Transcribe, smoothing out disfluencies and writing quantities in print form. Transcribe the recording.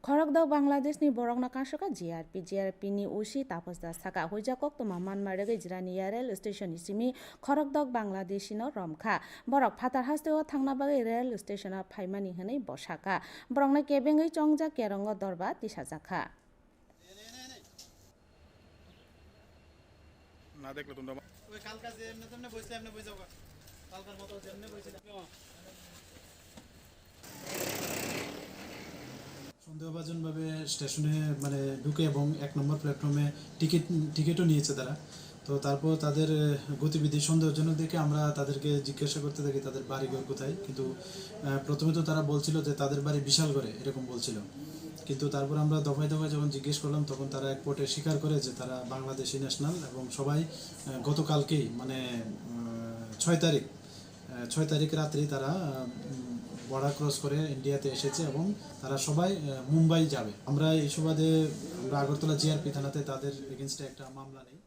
খড়গদাও বাংলাদেশনি বরংনা কাঁসকা GRP ni উসি Tapas Das থাকা হইজাকক তোমা মানমারে Zirani rail station Simi খড়গদাও বাংলাদেশিনো রমখা বরক ফাতার হাস্তেও থাংনা বাগে রেল স্টেশনা ফাইমানি হनै বসাকা বরংনা কেবেঙ্গै চংজা কেরঙ্গ দরবা তিসা জাখা না দেখলে তোমরা ওই কালকা যে এমনি তেমনি বসলে এমনি বসে যাও কালকার মতো যেমনি বসে সন্দেহভাজনভাবে স্টেশনে মানে ঢুকে এবং ১ নম্বর প্ল্যাটফর্মে টিকিটও নিয়েছে তারা। তো তারপর তাদের গতিবিধি সন্দেহজনক দেখে আমরা তাদেরকে জিজ্ঞাসা করতে থাকি তাদের বাড়িঘর কোথায়, কিন্তু প্রথমে তো তারা বলছিল যে তাদের বাড়ি বিশালগড়ে এরকম বলছিল, কিন্তু তারপর আমরা দফায় দফায় যখন জিজ্ঞেস করলাম তখন তারা এক পটে স্বীকার করে যে তারা বাংলাদেশি ন্যাশনাল এবং সবাই গতকালকেই মানে ৬ তারিখ রাত্রি তারা বর্ডার ক্রস করে ইন্ডিয়াতে এসেছে এবং তারা সবাই মুম্বাই যাবে। আমরা এই সুবাদে আমরা আগরতলা জিআরপি থানাতে তাদের এগেনস্টে একটা মামলা নেই।